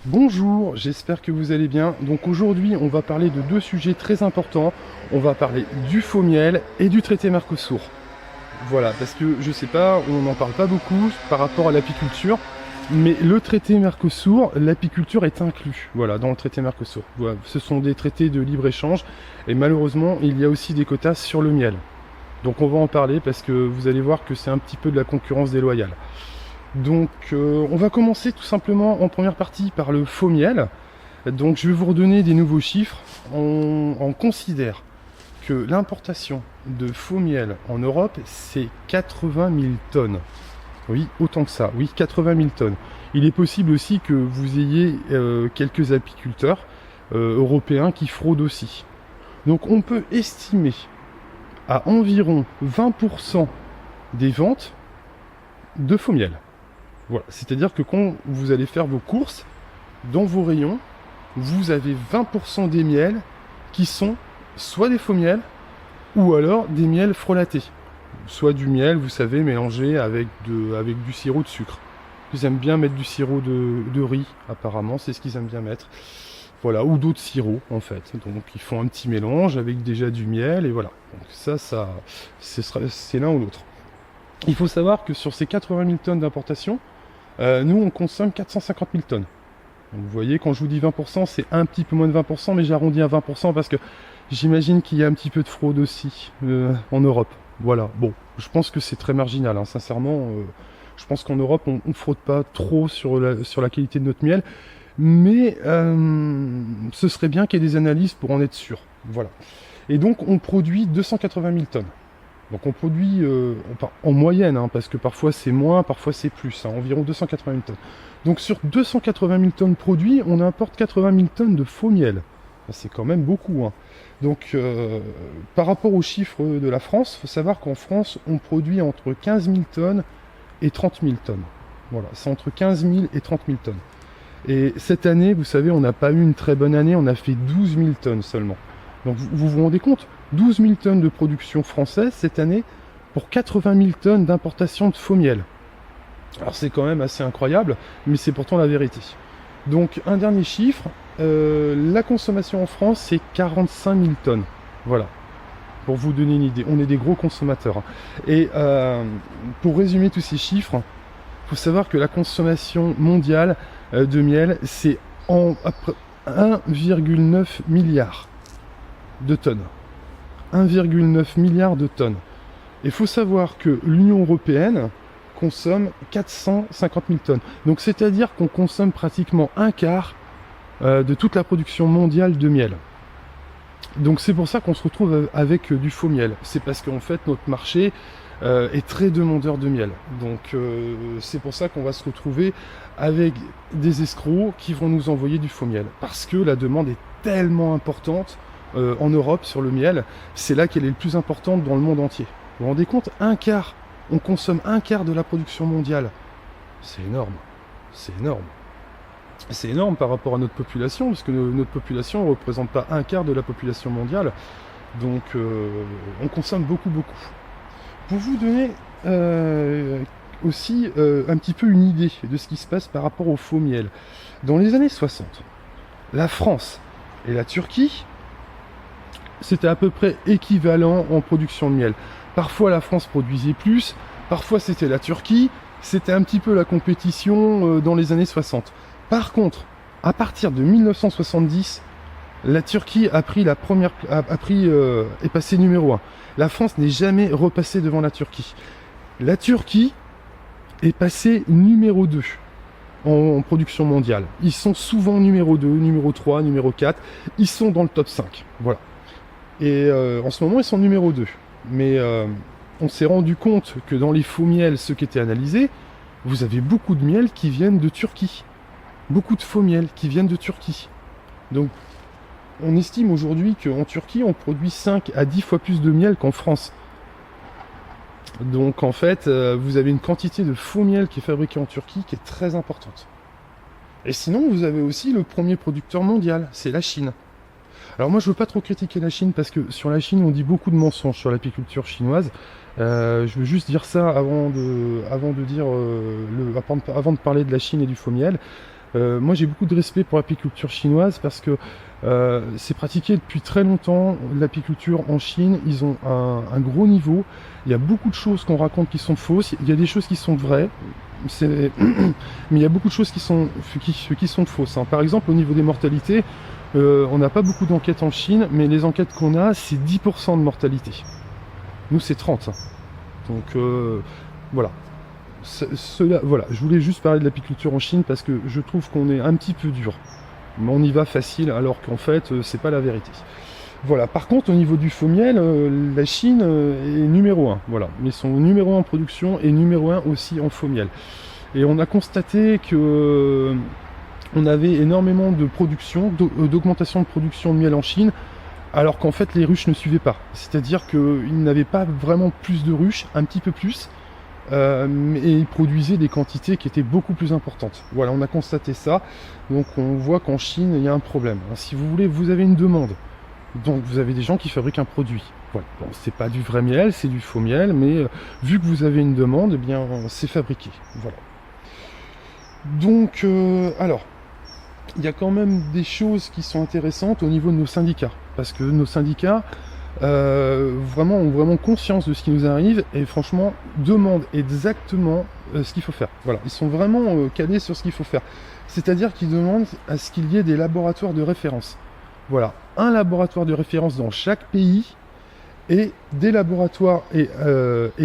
Bonjour, j'espère que vous allez bien. Donc aujourd'hui, on va parler de deux sujets très importants. On va parler du faux miel et du traité Mercosur. Voilà, parce que je sais pas, on n'en parle pas beaucoup par rapport à l'apiculture, mais le traité Mercosur, l'apiculture est inclus, voilà, dans le traité Mercosur. Voilà, ce sont des traités de libre-échange et malheureusement, il y a aussi des quotas sur le miel. Donc on va en parler parce que vous allez voir que c'est un petit peu de la concurrence déloyale. Donc on va commencer tout simplement en première partie par le faux miel. Donc je vais vous redonner des nouveaux chiffres. On considère que l'importation de faux miel en Europe, c'est 80 000 tonnes. Oui, autant que ça. Oui, 80 000 tonnes. Il est possible aussi que vous ayez quelques apiculteurs européens qui fraudent aussi. Donc on peut estimer à environ 20% des ventes de faux miel. Voilà, c'est-à-dire que quand vous allez faire vos courses, dans vos rayons, vous avez 20% des miels qui sont soit des faux miels, ou alors des miels frelatés. Soit du miel, vous savez, mélangé avec du sirop de sucre. Ils aiment bien mettre du sirop de riz, apparemment, c'est ce qu'ils aiment bien mettre. Voilà, ou d'autres sirops, en fait. Donc ils font un petit mélange avec déjà du miel, et voilà. Donc c'est l'un ou l'autre. Il faut savoir que sur ces 80 000 tonnes d'importation, nous on consomme 450 000 tonnes. Donc, vous voyez, quand je vous dis 20%, c'est un petit peu moins de 20%, mais j'arrondis à 20% parce que j'imagine qu'il y a un petit peu de fraude aussi en Europe. Voilà, bon, je pense que c'est très marginal, hein, sincèrement. Je pense qu'en Europe, on ne fraude pas trop sur la qualité de notre miel, mais ce serait bien qu'il y ait des analyses pour en être sûr. Voilà. Et donc, on produit 280 000 tonnes. Donc on produit en moyenne, hein, parce que parfois c'est moins, parfois c'est plus, hein, environ 280 000 tonnes. Donc sur 280 000 tonnes produits, on importe 80 000 tonnes de faux miel. C'est quand même beaucoup. Hein. Donc par rapport aux chiffres de la France, il faut savoir qu'en France, on produit entre 15 000 tonnes et 30 000 tonnes. Voilà, c'est entre 15 000 et 30 000 tonnes. Et cette année, vous savez, on n'a pas eu une très bonne année, on a fait 12 000 tonnes seulement. Donc vous vous rendez compte, 12 000 tonnes de production française cette année pour 80 000 tonnes d'importation de faux miel. Alors c'est quand même assez incroyable, mais c'est pourtant la vérité. Donc un dernier chiffre, la consommation en France c'est 45 000 tonnes. Voilà, pour vous donner une idée, on est des gros consommateurs. Hein. Et pour résumer tous ces chiffres, il faut savoir que la consommation mondiale de miel c'est en 1,9 milliard de tonnes. 1,9 milliard de tonnes. Il faut savoir que l'Union européenne consomme 450 000 tonnes. Donc c'est-à-dire qu'on consomme pratiquement un quart de toute la production mondiale de miel. Donc c'est pour ça qu'on se retrouve avec du faux miel. C'est parce qu'en fait notre marché est très demandeur de miel. Donc c'est pour ça qu'on va se retrouver avec des escrocs qui vont nous envoyer du faux miel. Parce que la demande est tellement importante en Europe sur le miel, c'est là qu'elle est le plus importante dans le monde entier. Vous vous rendez compte, un quart, on consomme un quart de la production mondiale. C'est énorme, c'est énorme. C'est énorme par rapport à notre population, parce que notre population ne représente pas un quart de la population mondiale. Donc on consomme beaucoup, beaucoup. Pour vous donner aussi un petit peu une idée de ce qui se passe par rapport au faux miel. Dans les années 60, la France et la Turquie, c'était à peu près équivalent en production de miel. Parfois la France produisait plus, parfois c'était la Turquie, c'était un petit peu la compétition dans les années 60. Par contre, à partir de 1970, la Turquie est passée numéro 1. La France n'est jamais repassée devant la Turquie. La Turquie est passée numéro 2 en production mondiale. Ils sont souvent numéro 2, numéro 3, numéro 4. Ils sont dans le top 5. Voilà. Et en ce moment, ils sont numéro 2. Mais on s'est rendu compte que dans les faux miels, ceux qui étaient analysés, vous avez beaucoup de miel qui viennent de Turquie. Beaucoup de faux miel qui viennent de Turquie. Donc, on estime aujourd'hui qu'en Turquie, on produit 5 à 10 fois plus de miel qu'en France. Donc, en fait, vous avez une quantité de faux miel qui est fabriqué en Turquie qui est très importante. Et sinon, vous avez aussi le premier producteur mondial, c'est la Chine. Alors moi, je veux pas trop critiquer la Chine parce que sur la Chine, on dit beaucoup de mensonges sur l'apiculture chinoise. Je veux juste dire ça avant de parler de la Chine et du faux miel. Moi j'ai beaucoup de respect pour l'apiculture chinoise parce que c'est pratiqué depuis très longtemps, l'apiculture en Chine, ils ont un gros niveau, il y a beaucoup de choses qu'on raconte qui sont fausses, il y a des choses qui sont vraies, mais il y a beaucoup de choses qui sont fausses. Hein. Par exemple au niveau des mortalités, on n'a pas beaucoup d'enquêtes en Chine, mais les enquêtes qu'on a, c'est 10% de mortalité. Nous c'est 30. Hein. Donc voilà. Voilà, je voulais juste parler de l'apiculture en Chine parce que je trouve qu'on est un petit peu dur. Mais on y va facile alors qu'en fait c'est pas la vérité. Voilà, par contre au niveau du faux miel, la Chine est numéro 1. Voilà, ils sont numéro 1 en production et numéro 1 aussi en faux miel. Et on a constaté que on avait énormément de production, d'augmentation de production de miel en Chine, alors qu'en fait les ruches ne suivaient pas. C'est-à-dire qu'ils n'avaient pas vraiment plus de ruches, un petit peu plus, et ils produisaient des quantités qui étaient beaucoup plus importantes. Voilà, on a constaté ça, donc on voit qu'en Chine il y a un problème. Si vous voulez, vous avez une demande, donc vous avez des gens qui fabriquent un produit. Voilà. Bon, c'est pas du vrai miel, c'est du faux miel, mais vu que vous avez une demande, eh bien c'est fabriqué. Voilà. Donc, alors, il y a quand même des choses qui sont intéressantes au niveau de nos syndicats, parce que nos syndicats ont vraiment conscience de ce qui nous arrive et franchement demandent exactement ce qu'il faut faire. Voilà, ils sont vraiment calés sur ce qu'il faut faire. C'est-à-dire qu'ils demandent à ce qu'il y ait des laboratoires de référence. Voilà, un laboratoire de référence dans chaque pays et des laboratoires et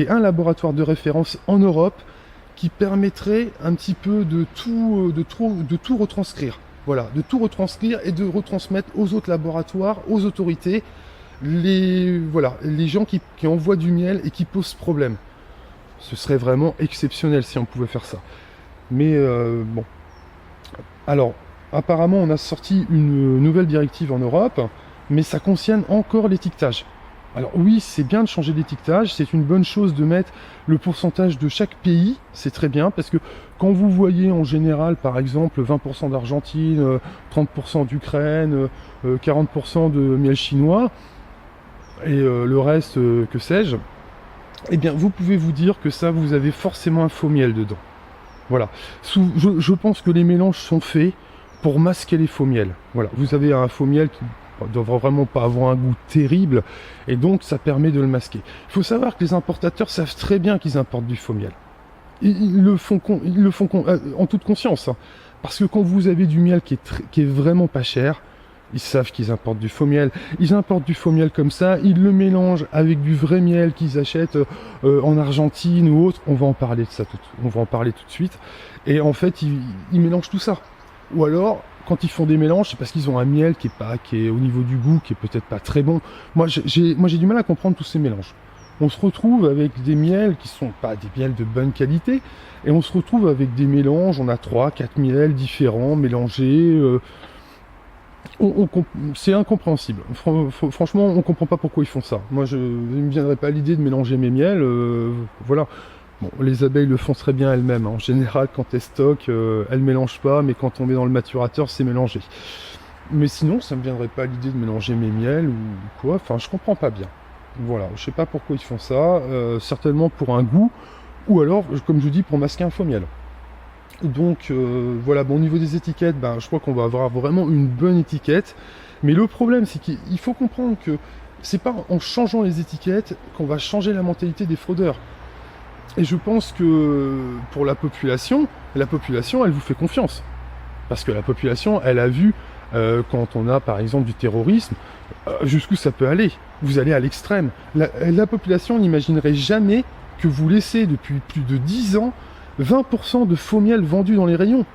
un laboratoire de référence en Europe qui permettrait un petit peu de tout retranscrire. Voilà, de tout retranscrire et de retransmettre aux autres laboratoires, aux autorités, les gens qui envoient du miel et qui posent problème. Ce serait vraiment exceptionnel si on pouvait faire ça. Mais bon. Alors, apparemment, on a sorti une nouvelle directive en Europe, mais ça concerne encore l'étiquetage. Alors oui, c'est bien de changer d'étiquetage, c'est une bonne chose de mettre le pourcentage de chaque pays, c'est très bien, parce que quand vous voyez en général, par exemple, 20% d'Argentine, 30% d'Ukraine, 40% de miel chinois, et le reste, que sais-je, eh bien vous pouvez vous dire que ça, vous avez forcément un faux miel dedans. Voilà. Je pense que les mélanges sont faits pour masquer les faux miels. Voilà. Vous avez un faux miel qui ne devrait vraiment pas avoir un goût terrible, et donc ça permet de le masquer. Il faut savoir que les importateurs savent très bien qu'ils importent du faux miel. Ils le font en toute conscience. Hein. Parce que quand vous avez du miel qui est vraiment pas cher, ils savent qu'ils importent du faux miel. Ils importent du faux miel comme ça, ils le mélangent avec du vrai miel qu'ils achètent en Argentine ou autre. On va en parler de ça on va en parler tout de suite. Et en fait, ils mélangent tout ça. Ou alors, quand ils font des mélanges, c'est parce qu'ils ont un miel qui est au niveau du goût, qui est peut-être pas très bon. Moi, j'ai du mal à comprendre tous ces mélanges. On se retrouve avec des miels qui sont pas des miels de bonne qualité, et on se retrouve avec des mélanges, on a 3-4 miels différents, mélangés, c'est incompréhensible. Franchement, on comprend pas pourquoi ils font ça. Moi, il me viendrait pas l'idée de mélanger mes miels, voilà. Bon, les abeilles le font très bien elles-mêmes. Hein. En général, quand elles stockent, elles mélangent pas, mais quand on met dans le maturateur, c'est mélangé. Mais sinon, ça me viendrait pas l'idée de mélanger mes miels ou quoi. Enfin, je comprends pas bien. Voilà, je sais pas pourquoi ils font ça. Certainement pour un goût, ou alors, comme je vous dis, pour masquer un faux miel. Donc voilà, bon, au niveau des étiquettes, je crois qu'on va avoir vraiment une bonne étiquette. Mais le problème, c'est qu'il faut comprendre que c'est pas en changeant les étiquettes qu'on va changer la mentalité des fraudeurs. Et je pense que pour la population, elle vous fait confiance. Parce que la population, elle a vu, quand on a par exemple du terrorisme, jusqu'où ça peut aller. Vous allez à l'extrême. La population n'imaginerait jamais que vous laissez depuis plus de 10 ans 20% de faux miel vendus dans les rayons.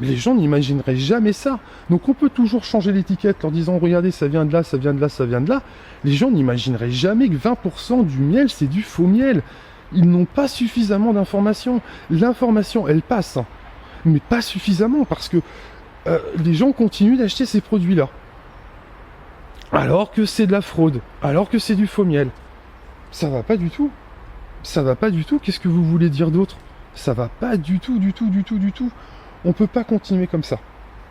Les gens n'imagineraient jamais ça. Donc on peut toujours changer l'étiquette en disant regardez, ça vient de là, ça vient de là, ça vient de là. Les gens n'imagineraient jamais que 20% du miel, c'est du faux miel. Ils n'ont pas suffisamment d'informations. L'information, elle passe, hein, mais pas suffisamment, parce que les gens continuent d'acheter ces produits-là. Alors que c'est de la fraude, alors que c'est du faux miel. Ça va pas du tout. Ça va pas du tout. Qu'est-ce que vous voulez dire d'autre? Ça va pas du tout, du tout, du tout, du tout. On peut pas continuer comme ça.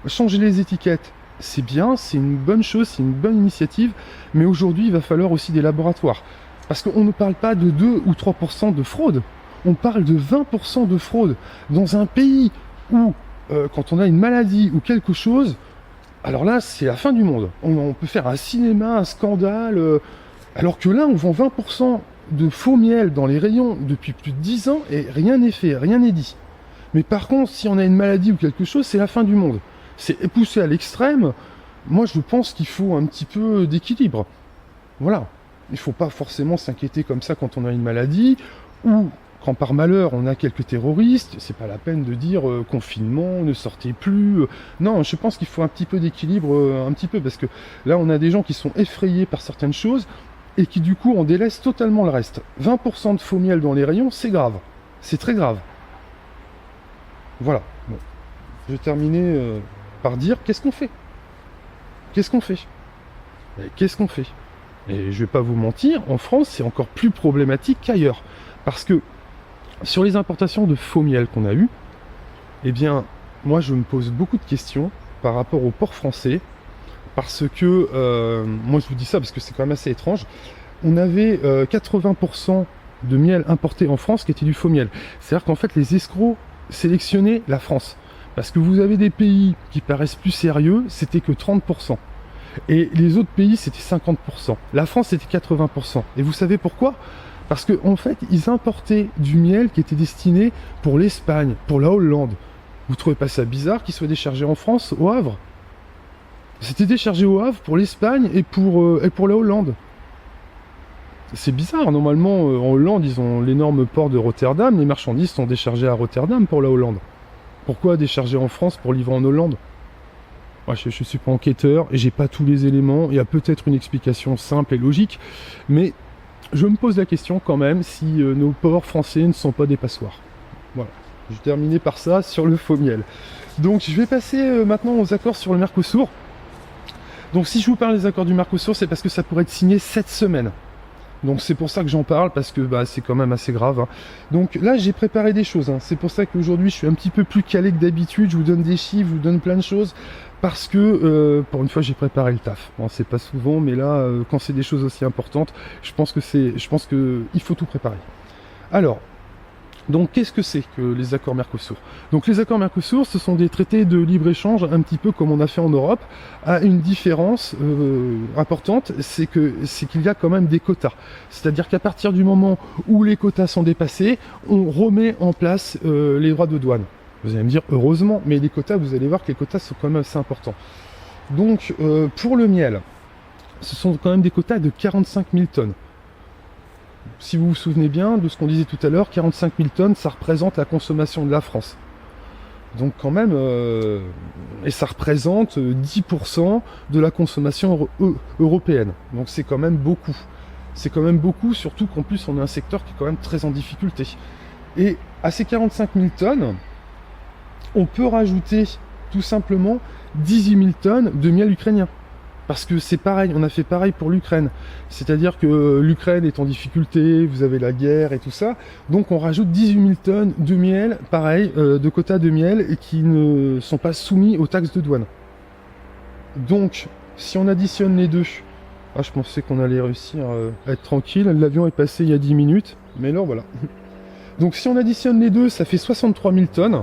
Changer les étiquettes, c'est bien, c'est une bonne chose, c'est une bonne initiative, mais aujourd'hui, il va falloir aussi des laboratoires. Parce qu'on ne parle pas de 2 ou 3% de fraude, on parle de 20% de fraude dans un pays où quand on a une maladie ou quelque chose, alors là, c'est la fin du monde. On peut faire un cinéma, un scandale, alors que là, on vend 20% de faux miel dans les rayons depuis plus de 10 ans et rien n'est fait, rien n'est dit. Mais par contre, si on a une maladie ou quelque chose, c'est la fin du monde. C'est poussé à l'extrême. Moi, je pense qu'il faut un petit peu d'équilibre. Voilà. Il ne faut pas forcément s'inquiéter comme ça quand on a une maladie ou quand par malheur on a quelques terroristes. C'est pas la peine de dire confinement, ne sortez plus. Non, je pense qu'il faut un petit peu d'équilibre, un petit peu, parce que là, on a des gens qui sont effrayés par certaines choses et qui du coup on délaisse totalement le reste. 20% de faux miel dans les rayons, c'est grave. C'est très grave. Voilà. Bon. Je vais terminer par dire qu'est-ce qu'on fait. Qu'est-ce qu'on fait? Qu'est-ce qu'on fait? Et je vais pas vous mentir, en France, c'est encore plus problématique qu'ailleurs. Parce que sur les importations de faux miel qu'on a eues, eh bien, moi je me pose beaucoup de questions par rapport au port français. Parce que, moi je vous dis ça parce que c'est quand même assez étrange. On avait 80% de miel importé en France qui était du faux miel. C'est-à-dire qu'en fait les escrocs sélectionnaient la France. Parce que vous avez des pays qui paraissent plus sérieux, c'était que 30%. Et les autres pays, c'était 50%. La France, c'était 80%. Et vous savez pourquoi? Parce qu'en fait, ils importaient du miel qui était destiné pour l'Espagne, pour la Hollande. Vous trouvez pas ça bizarre qu'il soit déchargé en France, au Havre? C'était déchargé au Havre pour l'Espagne et pour la Hollande. C'est bizarre. Normalement, en Hollande, ils ont l'énorme port de Rotterdam. Les marchandises sont déchargées à Rotterdam pour la Hollande. Pourquoi décharger en France pour livrer en Hollande? Moi, je suis pas enquêteur et j'ai pas tous les éléments. Il y a peut-être une explication simple et logique, mais je me pose la question quand même si nos ports français ne sont pas des passoires. Voilà. Je vais terminer par ça sur le faux miel. Donc je vais passer maintenant aux accords sur le Mercosur. Donc si je vous parle des accords du Mercosur, c'est parce que ça pourrait être signé cette semaine. Donc c'est pour ça que j'en parle, parce que c'est quand même assez grave. Hein. Donc là j'ai préparé des choses, hein. C'est pour ça qu'aujourd'hui je suis un petit peu plus calé que d'habitude, je vous donne des chiffres, je vous donne plein de choses, parce que pour une fois j'ai préparé le taf. Bon, c'est pas souvent, mais là quand c'est des choses aussi importantes, je pense que il faut tout préparer. Alors, donc qu'est-ce que c'est que les accords Mercosur? Donc les accords Mercosur, ce sont des traités de libre-échange, un petit peu comme on a fait en Europe, à une différence importante, c'est qu'il y a quand même des quotas. C'est-à-dire qu'à partir du moment où les quotas sont dépassés, on remet en place les droits de douane. Vous allez me dire heureusement, mais les quotas, vous allez voir que les quotas sont quand même assez importants. Donc pour le miel, ce sont quand même des quotas de 45 000 tonnes. Si vous vous souvenez bien de ce qu'on disait tout à l'heure, 45 000 tonnes, ça représente la consommation de la France. Donc quand même, et ça représente 10% de la consommation européenne. Donc c'est quand même beaucoup. C'est quand même beaucoup, surtout qu'en plus on a un secteur qui est quand même très en difficulté. Et à ces 45 000 tonnes, on peut rajouter tout simplement 18 000 tonnes de miel ukrainien. Parce que c'est pareil, on a fait pareil pour l'Ukraine. C'est-à-dire que l'Ukraine est en difficulté, vous avez la guerre et tout ça. Donc on rajoute 18 000 tonnes de miel, pareil, de quotas de miel, qui ne sont pas soumis aux taxes de douane. Donc, si on additionne les deux, je pensais qu'on allait réussir à être tranquille. L'avion est passé il y a 10 minutes, mais là voilà. Donc si on additionne les deux, ça fait 63 000 tonnes.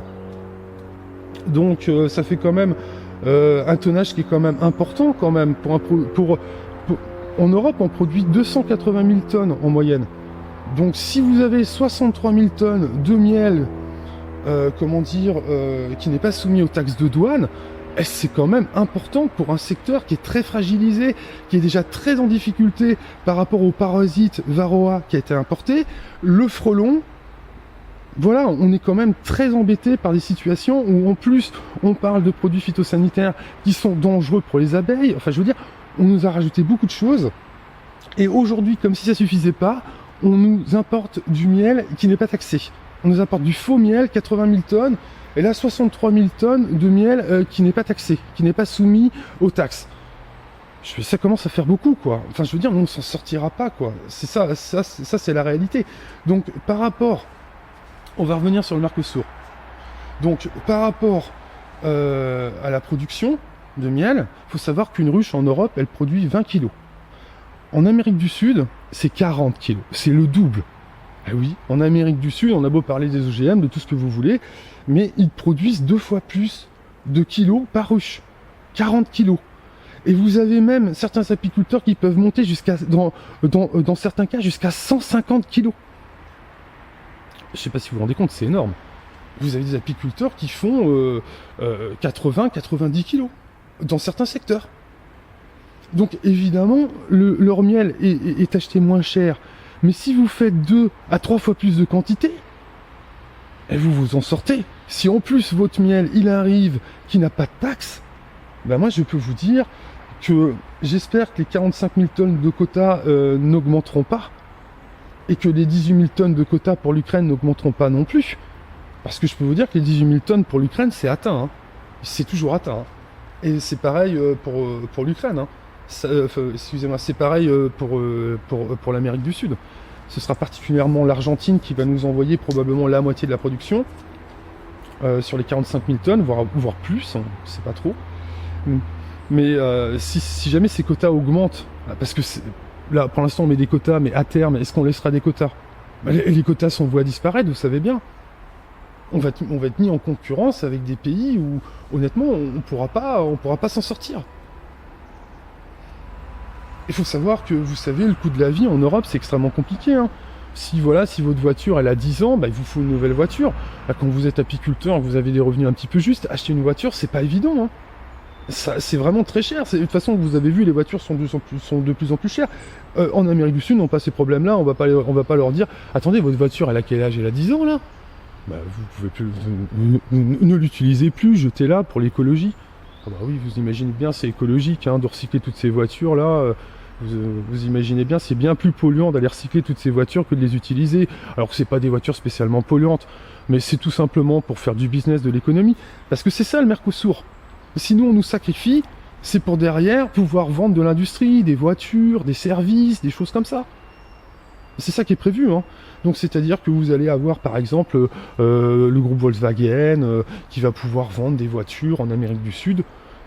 Donc ça fait quand même... un tonnage qui est quand même important quand même. En Europe, on produit 280 000 tonnes en moyenne. Donc si vous avez 63 000 tonnes de miel, qui n'est pas soumis aux taxes de douane, c'est quand même important pour un secteur qui est très fragilisé, qui est déjà très en difficulté par rapport au parasite Varroa qui a été importé, le frelon. Voilà, on est quand même très embêté par des situations où en plus on parle de produits phytosanitaires qui sont dangereux pour les abeilles. Enfin je veux dire, on nous a rajouté beaucoup de choses. Et aujourd'hui, comme si ça suffisait pas, on nous importe du miel qui n'est pas taxé. On nous importe du faux miel, 80 000 tonnes, et là 63 000 tonnes de miel qui n'est pas taxé, qui n'est pas soumis aux taxes. Ça commence à faire beaucoup, quoi. Enfin je veux dire, on s'en sortira pas, quoi. C'est ça c'est la réalité. Donc par rapport... On va revenir sur le Mercosur. Donc, par rapport à la production de miel, il faut savoir qu'une ruche en Europe, elle produit 20 kg. En Amérique du Sud, c'est 40 kg. C'est le double. Ah oui, en Amérique du Sud, on a beau parler des OGM, de tout ce que vous voulez, mais ils produisent 2 fois plus de kilos par ruche. 40 kilos. Et vous avez même certains apiculteurs qui peuvent monter jusqu'à, dans certains cas, jusqu'à 150 kilos. Je sais pas si vous vous rendez compte, c'est énorme. Vous avez des apiculteurs qui font 80-90 kilos dans certains secteurs. Donc évidemment, leur miel est acheté moins cher. Mais si vous faites 2 à 3 fois plus de quantité, et vous vous en sortez. Si en plus votre miel, il arrive, qui n'a pas de taxe, ben moi je peux vous dire que j'espère que les 45 000 tonnes de quotas n'augmenteront pas, et que les 18 000 tonnes de quotas pour l'Ukraine n'augmenteront pas non plus. Parce que je peux vous dire que les 18 000 tonnes pour l'Ukraine, c'est atteint. Hein. C'est toujours atteint. Hein. Et c'est pareil pour l'Ukraine. Hein. Excusez-moi, c'est pareil pour l'Amérique du Sud. Ce sera particulièrement l'Argentine qui va nous envoyer probablement la moitié de la production sur les 45 000 tonnes, voire plus, on ne sait pas trop. Mais si jamais ces quotas augmentent, parce que là pour l'instant on met des quotas, mais à terme, est-ce qu'on laissera des quotas? Les quotas sont voués à disparaître, vous savez bien. On va être mis en concurrence avec des pays où honnêtement on pourra pas s'en sortir. Il faut savoir que, vous savez, le coût de la vie en Europe, c'est extrêmement compliqué. Hein. Si votre voiture, elle a 10 ans, bah, il vous faut une nouvelle voiture. Là, quand vous êtes apiculteur, vous avez des revenus un petit peu justes, acheter une voiture, c'est pas évident. Hein. C'est vraiment très cher. De toute façon, vous avez vu, les voitures sont de plus en plus chères. En Amérique du Sud, on n'a pas ces problèmes-là. On va pas leur dire, attendez, votre voiture, elle a quel âge? Elle a 10 ans, là? Bah, vous pouvez plus, ne l'utilisez plus, jetez-la pour l'écologie. Ah bah oui, vous imaginez bien, c'est écologique hein, de recycler toutes ces voitures-là. Vous imaginez bien, c'est bien plus polluant d'aller recycler toutes ces voitures que de les utiliser. Alors que c'est pas des voitures spécialement polluantes, mais c'est tout simplement pour faire du business, de l'économie. Parce que c'est ça le Mercosur. Si nous on nous sacrifie, c'est pour derrière pouvoir vendre de l'industrie, des voitures, des services, des choses comme ça. C'est ça qui est prévu. Hein. Donc c'est-à-dire que vous allez avoir par exemple le groupe Volkswagen qui va pouvoir vendre des voitures en Amérique du Sud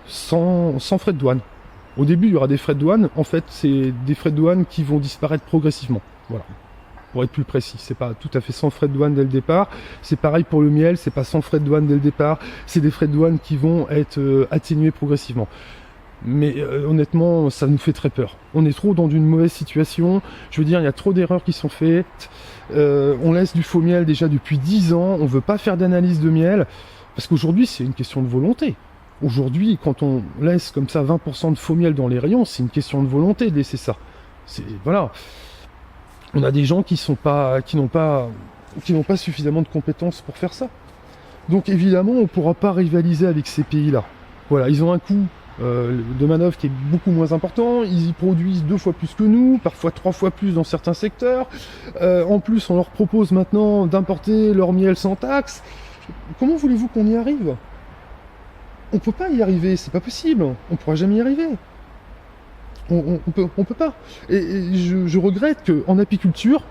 sans frais de douane. Au début il y aura des frais de douane, en fait c'est des frais de douane qui vont disparaître progressivement. Voilà. Pour être plus précis, c'est pas tout à fait sans frais de douane dès le départ. C'est pareil pour le miel, c'est pas sans frais de douane dès le départ. C'est des frais de douane qui vont être atténués progressivement. Mais honnêtement, ça nous fait très peur. On est trop dans une mauvaise situation. Je veux dire, il y a trop d'erreurs qui sont faites. On laisse du faux miel déjà depuis 10 ans. On veut pas faire d'analyse de miel. Parce qu'aujourd'hui, c'est une question de volonté. Aujourd'hui, quand on laisse comme ça 20% de faux miel dans les rayons, c'est une question de volonté de laisser ça. Voilà. On a des gens qui n'ont pas suffisamment de compétences pour faire ça. Donc évidemment, on ne pourra pas rivaliser avec ces pays-là. Voilà, ils ont un coût de manœuvre qui est beaucoup moins important, ils y produisent 2 fois plus que nous, parfois 3 fois plus dans certains secteurs. En plus, on leur propose maintenant d'importer leur miel sans taxe. Comment voulez-vous qu'on y arrive? On peut pas y arriver, c'est pas possible, on pourra jamais y arriver. On peut pas. Et je regrette qu'en apiculture,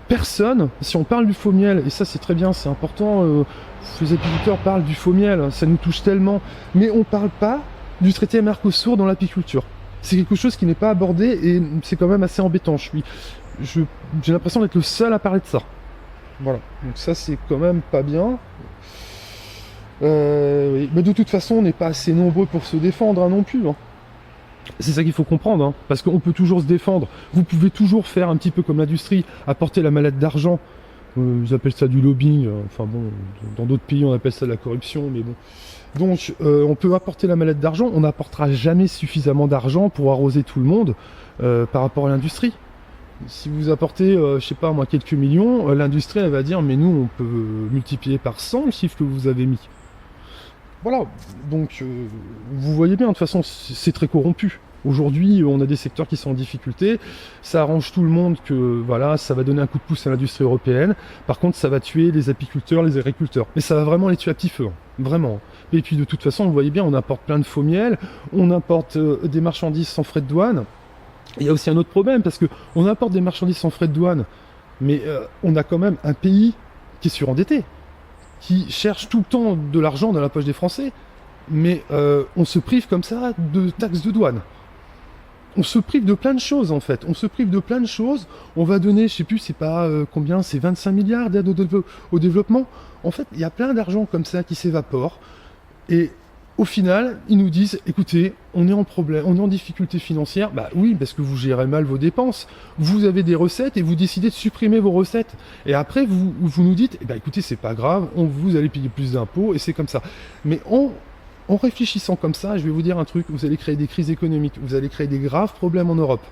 personne, si on parle du faux miel, et ça c'est très bien, c'est important, les apiculteurs parlent du faux miel, ça nous touche tellement, mais on parle pas du traité Mercosur dans l'apiculture. C'est quelque chose qui n'est pas abordé et c'est quand même assez embêtant. J'ai l'impression d'être le seul à parler de ça. Voilà, donc ça c'est quand même pas bien. Oui. Mais de toute façon, on n'est pas assez nombreux pour se défendre hein, non plus. Hein. C'est ça qu'il faut comprendre, hein, parce qu'on peut toujours se défendre. Vous pouvez toujours faire un petit peu comme l'industrie, apporter la mallette d'argent. Ils appellent ça du lobbying. Enfin bon, dans d'autres pays, on appelle ça de la corruption, mais bon. Donc, on peut apporter la mallette d'argent. On n'apportera jamais suffisamment d'argent pour arroser tout le monde par rapport à l'industrie. Si vous apportez, je sais pas moi, quelques millions, l'industrie, elle va dire, mais nous, on peut multiplier par 100 le chiffre que vous avez mis. Voilà, donc vous voyez bien, de toute façon c'est très corrompu. Aujourd'hui on a des secteurs qui sont en difficulté, ça arrange tout le monde que voilà, ça va donner un coup de pouce à l'industrie européenne, par contre ça va tuer les apiculteurs, les agriculteurs, mais ça va vraiment les tuer à petit feu, hein. Vraiment. Et puis de toute façon vous voyez bien, on importe plein de faux miel, on importe des marchandises sans frais de douane. Il y a aussi un autre problème, parce que on importe des marchandises sans frais de douane, mais on a quand même un pays qui est surendetté, qui cherche tout le temps de l'argent dans la poche des Français, mais on se prive comme ça de taxes de douane. on se prive de plein de choses en fait. On se prive de plein de choses. On va donner, je sais plus, c'est pas combien, c'est 25 milliards d'aide au développement. En fait, il y a plein d'argent comme ça qui s'évapore. Et au final, ils nous disent, écoutez, on est en problème, on est en difficulté financière. Bah oui, parce que vous gérez mal vos dépenses. Vous avez des recettes et vous décidez de supprimer vos recettes. Et après, vous nous dites, eh ben, écoutez, c'est pas grave, vous allez payer plus d'impôts et c'est comme ça. Mais en réfléchissant comme ça, je vais vous dire un truc, vous allez créer des crises économiques, vous allez créer des graves problèmes en Europe.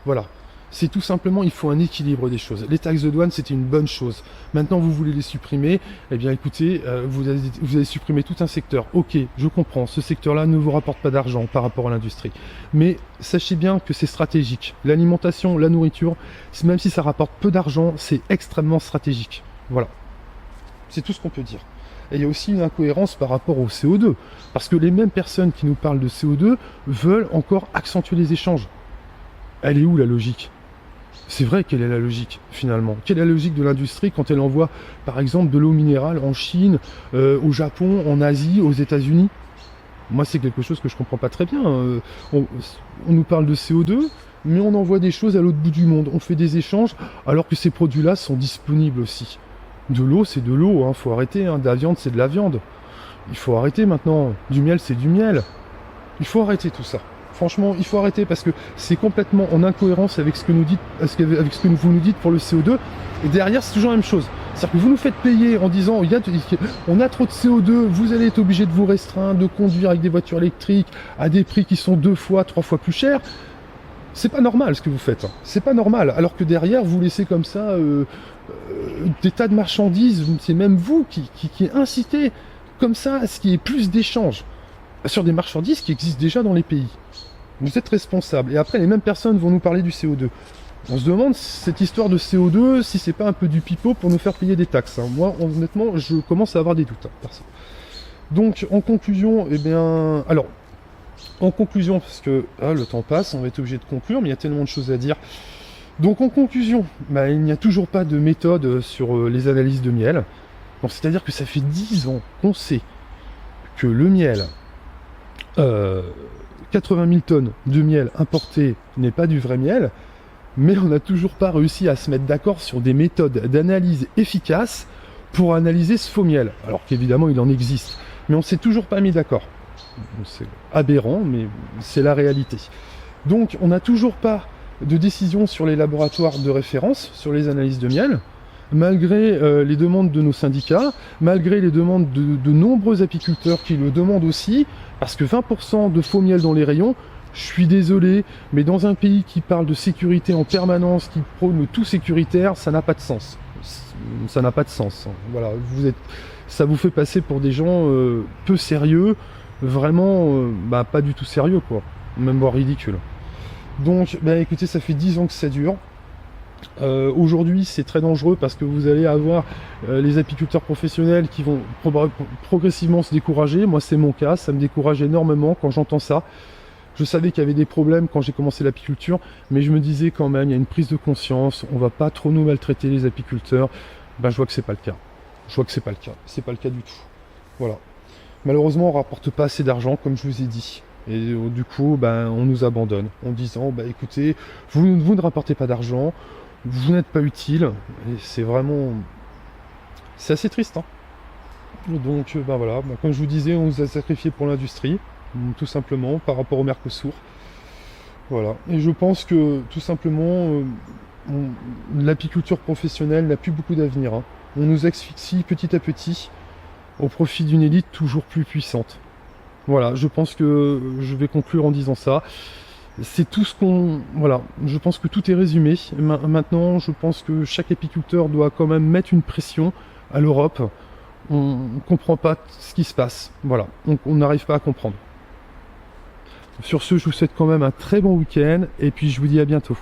Voilà. C'est tout simplement, il faut un équilibre des choses. Les taxes de douane, c'était une bonne chose. Maintenant, vous voulez les supprimer, eh bien écoutez, vous allez supprimer tout un secteur. Ok, je comprends, ce secteur-là ne vous rapporte pas d'argent par rapport à l'industrie. Mais sachez bien que c'est stratégique. L'alimentation, la nourriture, même si ça rapporte peu d'argent, c'est extrêmement stratégique. Voilà. C'est tout ce qu'on peut dire. Et il y a aussi une incohérence par rapport au CO2. Parce que les mêmes personnes qui nous parlent de CO2 veulent encore accentuer les échanges. Elle est où la logique ? C'est vrai, quelle est la logique finalement ? Quelle est la logique de l'industrie quand elle envoie par exemple de l'eau minérale en Chine, au Japon, en Asie, aux États-Unis ? Moi c'est quelque chose que je comprends pas très bien. On nous parle de CO2, mais on envoie des choses à l'autre bout du monde. On fait des échanges alors que ces produits-là sont disponibles aussi. De l'eau c'est de l'eau, hein, faut arrêter. De la viande c'est de la viande. Il faut arrêter maintenant. Du miel c'est du miel. Il faut arrêter tout ça. Franchement, il faut arrêter parce que c'est complètement en incohérence avec ce que nous dites, avec ce que vous nous dites pour le CO2. Et derrière, c'est toujours la même chose. C'est-à-dire que vous nous faites payer en disant on a trop de CO2, vous allez être obligé de vous restreindre, de conduire avec des voitures électriques à des prix qui sont 2 fois, 3 fois plus chers. C'est pas normal ce que vous faites. C'est pas normal. Alors que derrière, vous laissez comme ça des tas de marchandises. C'est même vous qui incitez comme ça à ce qu'il y ait plus d'échanges sur des marchandises qui existent déjà dans les pays. Vous êtes responsable. Et après, les mêmes personnes vont nous parler du CO2. On se demande, cette histoire de CO2, si c'est pas un peu du pipeau pour nous faire payer des taxes. Moi, honnêtement, je commence à avoir des doutes. Perso. Donc, en conclusion, parce que le temps passe, on va être obligé de conclure, mais il y a tellement de choses à dire. Donc, en conclusion, il n'y a toujours pas de méthode sur les analyses de miel. Donc, c'est-à-dire que ça fait 10 ans qu'on sait que le miel... 80 000 tonnes de miel importé n'est pas du vrai miel, mais on n'a toujours pas réussi à se mettre d'accord sur des méthodes d'analyse efficaces pour analyser ce faux miel. Alors qu'évidemment, il en existe, mais on s'est toujours pas mis d'accord. C'est aberrant, mais c'est la réalité. Donc, on n'a toujours pas de décision sur les laboratoires de référence, sur les analyses de miel, malgré les demandes de nos syndicats, malgré les demandes de nombreux apiculteurs qui le demandent aussi, parce que 20% de faux miel dans les rayons, je suis désolé, mais dans un pays qui parle de sécurité en permanence, qui prône le tout sécuritaire, ça n'a pas de sens. Ça n'a pas de sens. Voilà, ça vous fait passer pour des gens peu sérieux, vraiment pas du tout sérieux, quoi. Même voire ridicule. Donc, écoutez, ça fait 10 ans que ça dure. Aujourd'hui c'est très dangereux parce que vous allez avoir les apiculteurs professionnels qui vont progressivement se décourager. Moi c'est mon cas, ça me décourage énormément quand j'entends ça. Je savais qu'il y avait des problèmes quand j'ai commencé l'apiculture, mais je me disais quand même, il y a une prise de conscience, on va pas trop nous maltraiter les apiculteurs. Je vois que c'est pas le cas. C'est pas le cas du tout. Voilà. Malheureusement on rapporte pas assez d'argent comme je vous ai dit. Et du coup, on nous abandonne en disant, écoutez, vous ne rapportez pas d'argent, vous n'êtes pas utile, et c'est vraiment... C'est assez triste, hein. Donc, voilà, comme je vous disais, on nous a sacrifié pour l'industrie, tout simplement, par rapport au Mercosur. Voilà, et je pense que, tout simplement, l'apiculture professionnelle n'a plus beaucoup d'avenir, hein. On nous asphyxie petit à petit, au profit d'une élite toujours plus puissante. Voilà, je pense que je vais conclure en disant ça. C'est tout ce qu'on... Voilà, je pense que tout est résumé. Maintenant, je pense que chaque apiculteur doit quand même mettre une pression à l'Europe. On ne comprend pas ce qui se passe. Voilà, on n'arrive pas à comprendre. Sur ce, je vous souhaite quand même un très bon week-end et puis je vous dis à bientôt.